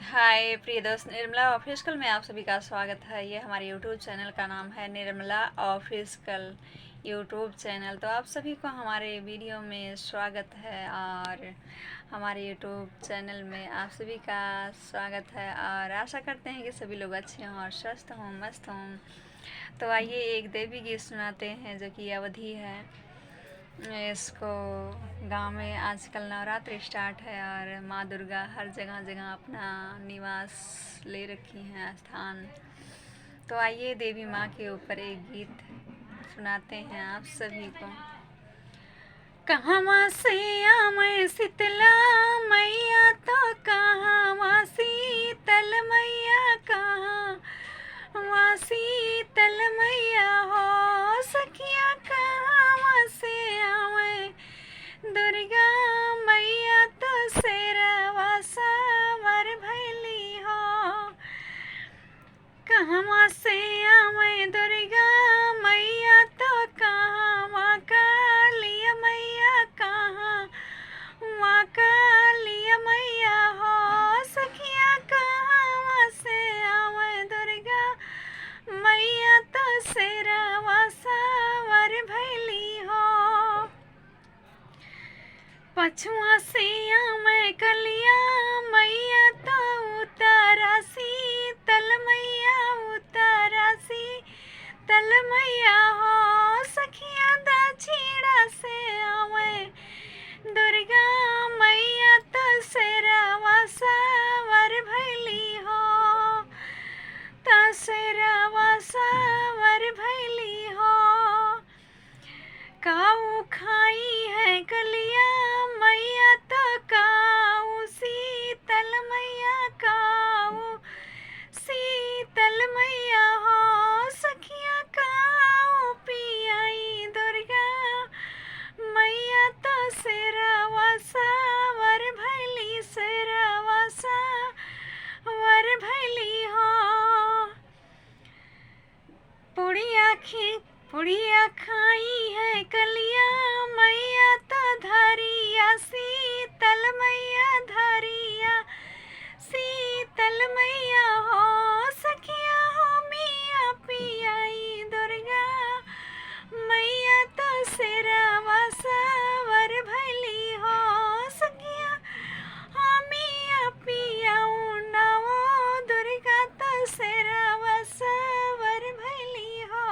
हाय प्रिय दोस्त, निर्मला ऑफिशियल में आप सभी का स्वागत है। ये हमारे यूट्यूब चैनल का नाम है निर्मला ऑफिशियल यूट्यूब चैनल। तो आप सभी को हमारे वीडियो में स्वागत है और हमारे यूट्यूब चैनल में आप सभी का स्वागत है और आशा करते हैं कि सभी लोग अच्छे हों और स्वस्थ हों, मस्त हों। तो आइए एक देवी गीत सुनाते हैं जो कि अवधि है। इसको गांव में आजकल नवरात्रि स्टार्ट है और माँ दुर्गा हर जगह जगह अपना निवास ले रखी हैं, स्थान। तो आइए देवी माँ के ऊपर एक गीत सुनाते हैं आप सभी को। कहवा से आवे शीतला मैया, तो कहवा शीतल मैया, कहवा शीतल मैया हो सखिया, कहवा से आवे दुर्गा मैया, तो शेरवा सवार भैली हो। कहवा से आवे दुर्गा मैया, तो कहवा कालिया मैया, कहवा कालिया मैया हो सखिया, कहवा से आवे दुर्गा मैया, तो शेरवा सवार भैली हो। पछुआ से आवे कलिया मैया, तो उतारा शीतल मैया, उतारा शीतल मैया हो सखिया, दक्षिणा से आवे दुर्गा मैया, तो शेरवा सवार भैली हो, तो शेरवा सवार भैली हो। काऊ खाई है कलिया मैया, तो काऊ शीतल मैया, काऊ शीतल मैया हो सखिया, काऊ पियाई दुर्गा मैया, तो शेरवा सवार भैली, शेरवा सवार भैली हो। पुड़िया खाई है कलिया मैया, तो धरिया शीतल मैया, धरिया शीतल मैया हो सखिया, हो मिया पियाई दुर्गा मैया, तो शेरवा सवार भैली हो सखिया, हो मिया पियाऊ नवो दुर्गा, तो शेरवा सवार भैली हो।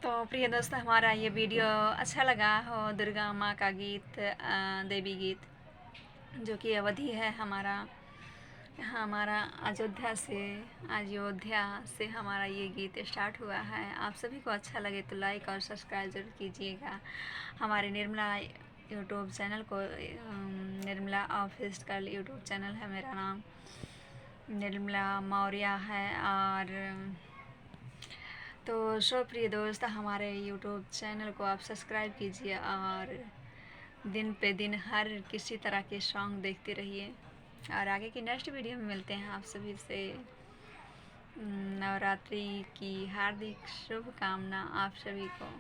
तो प्रिय दोस्त, हमारा ये वीडियो अच्छा लगा हो, दुर्गा माँ का गीत, देवी गीत जो कि अवधि है हमारा अयोध्या से हमारा ये गीत स्टार्ट हुआ है। आप सभी को अच्छा लगे तो लाइक और सब्सक्राइब जरूर कीजिएगा हमारे निर्मला यूट्यूब चैनल को। निर्मला ऑफिशियल यूट्यूब चैनल है, मेरा नाम निर्मला मौर्य है। और तो प्रिय दोस्त, हमारे यूट्यूब चैनल को आप सब्सक्राइब कीजिए और दिन पे दिन हर किसी तरह के सॉन्ग देखते रहिए। और आगे की नेक्स्ट वीडियो में मिलते हैं आप सभी से। नवरात्रि की हार्दिक शुभकामना आप सभी को।